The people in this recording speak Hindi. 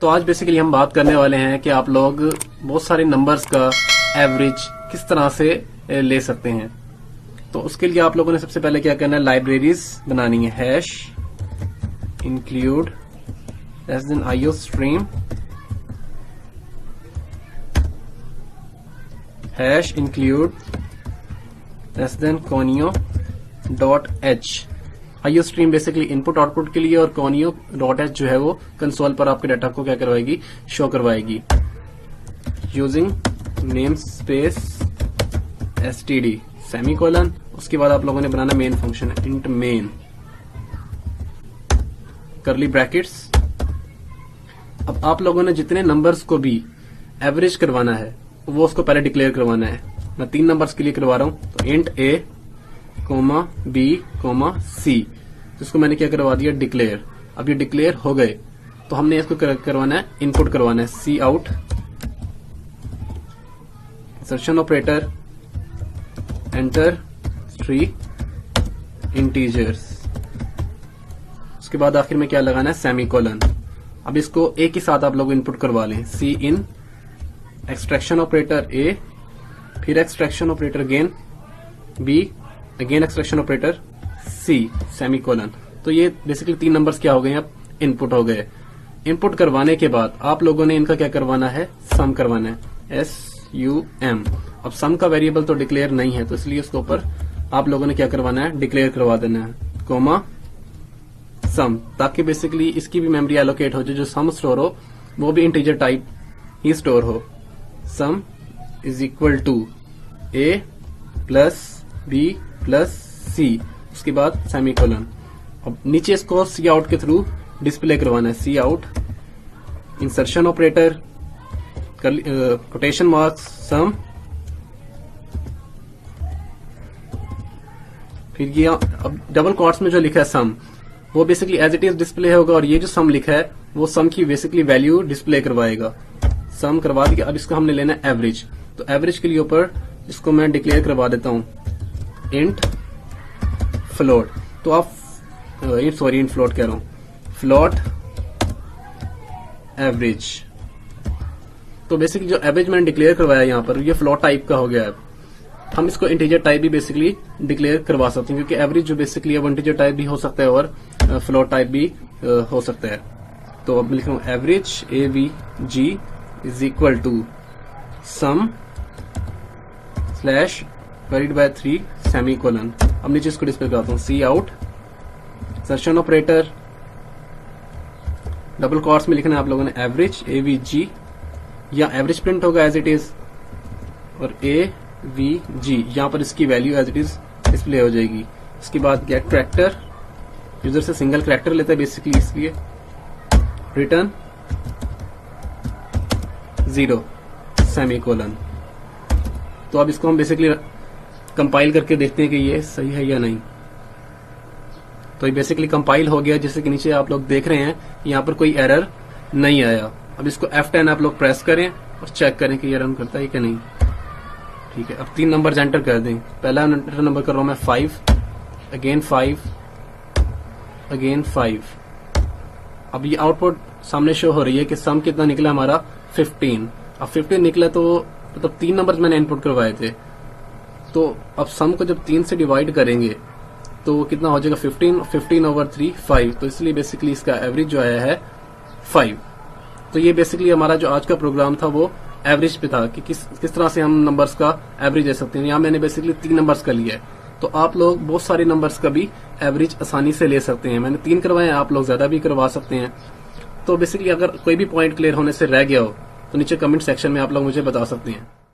तो आज बेसिकली हम बात करने वाले हैं कि आप लोग बहुत सारे नंबर्स का एवरेज किस तरह से ले सकते हैं। तो उसके लिए आप लोगों ने सबसे पहले क्या करना है, लाइब्रेरीज बनानी है। Hash include less than iostream, hash include less than conio dot H. Iostream basically input output के लिए और conio डॉट एच जो है वो कंसोल पर आपके डाटा को क्या करवाएगी, शो करवाएगी। Using namespace std semicolon. उसके बाद आप लोगों ने बनाना main function int main curly brackets. अब आप लोगों ने जितने नंबर्स को भी एवरेज करवाना है वो उसको पहले डिक्लेयर करवाना है। मैं 3 नंबर्स के लिए करवा रहा हूं, तो int a comma b comma c, जिसको मैंने क्या करवा दिया, डिक्लेयर। अब ये डिक्लेयर हो गए तो हमने इसको करवाना है, इनपुट करवाना है C out insertion operator enter 3 integers. उसके बाद आखिर में क्या लगाना है, सेमीकोलन। अब इसको एक ही साथ आप लोग इनपुट करवा लें, सी इन एक्सट्रैक्शन ऑपरेटर ए, फिर extraction operator again B, again extraction operator C semicolon. तो ये बेसिकली 3 नंबर्स क्या हो गए, अब इनपुट हो गए। इनपुट करवाने के बाद आप लोगों ने इनका क्या करवाना है, सम करवाना है, SUM। अब सम का वेरिएबल तो डिक्लेयर नहीं है, तो इसलिए उसके ऊपर आप लोगों ने क्या करवाना है, डिक्लेयर करवा देना है, कोमा सम, ताकि बेसिकली इसकी भी मेमोरी एलोकेट हो, जो सम स्टोर हो वो भी इंटीजर टाइप ही स्टोर हो। Sum is equal to A plus B plus C, उसके बाद सेमीकोलन। अब नीचे इसको सी आउट के थ्रू डिस्प्ले करवाना है, C out insertion operator quotation marks sum, फिर ये अब डबल क्वार्ट्स में जो लिखा है सम वो basically as it is display होगा, और ये जो सम लिखा है वो सम की बेसिकली वैल्यू डिस्प्ले करवाएगा। सम करवा दिया। अब इसको हमने लेना है एवरेज, तो एवरेज के लिए ऊपर इसको मैं डिक्लेयर करवा देता हूं इंट फ्लोट। तो आप इंट फ्लोट कह रहा हूं, फ्लोट एवरेज। तो बेसिकली जो एवरेज मैंने डिक्लेयर करवाया यहाँ पर ये फ्लोट टाइप का हो गया है। हम इसको इंटीजर टाइप भी बेसिकली डिक्लेयर करवा सकते हैं, क्योंकि एवरेज जो बेसिकली अब इंटीजर टाइप भी हो सकता है और फ्लोट टाइप भी हो सकता है। तो अब लिख रहा हूं average AVG is equal to sum slash divided by 3 semicolon. अब नीचे इसको डिस्प्ले करता हूं, C out insertion operator double quotes में लिखना है आप लोगों ने एवरेज AVG, या एवरेज प्रिंट होगा एज इट इज, और AVG यहां पर इसकी value as it is display हो जाएगी। इसके बाद गेट कैरेक्टर, यूजर से सिंगल कैरेक्टर लेता है बेसिकली, इसलिए रिटर्न 0 सेमीकोलन। तो अब इसको हम बेसिकली कंपाइल करके देखते हैं कि ये सही है या नहीं। तो ये बेसिकली कंपाइल हो गया, जैसे कि नीचे आप लोग देख रहे हैं यहाँ पर कोई एरर नहीं आया। अब इसको F10 आप लोग प्रेस करें और चेक करें कि ये रन करता है कि नहीं। ठीक है, अब 3 नंबर एंटर कर दें। पहला नंबर कर रहा हूं मैं 5, अगेन 5, अगेन 5। अब ये आउटपुट सामने शो हो रही है कि सम कितना निकला हमारा, 15। अब 15 निकला तो मतलब 3 नंबर मैंने इनपुट करवाए थे, तो अब सम को जब 3 से डिवाइड करेंगे तो कितना हो जाएगा, 15 ओवर 3 5। तो इसलिए बेसिकली इसका एवरेज जो आया है 5। तो ये बेसिकली हमारा जो आज का प्रोग्राम था वो एवरेज पे था कि किस तरह से हम नंबर्स का एवरेज ले सकते हैं। यहाँ मैंने बेसिकली 3 नंबर्स का लिया है, तो आप लोग बहुत सारे नंबर्स का भी एवरेज आसानी से ले सकते हैं। मैंने 3 करवाए हैं, आप लोग ज्यादा भी करवा सकते हैं। तो बेसिकली अगर कोई भी पॉइंट क्लियर होने से रह गया हो तो नीचे कमेंट सेक्शन में आप लोग मुझे बता सकते हैं।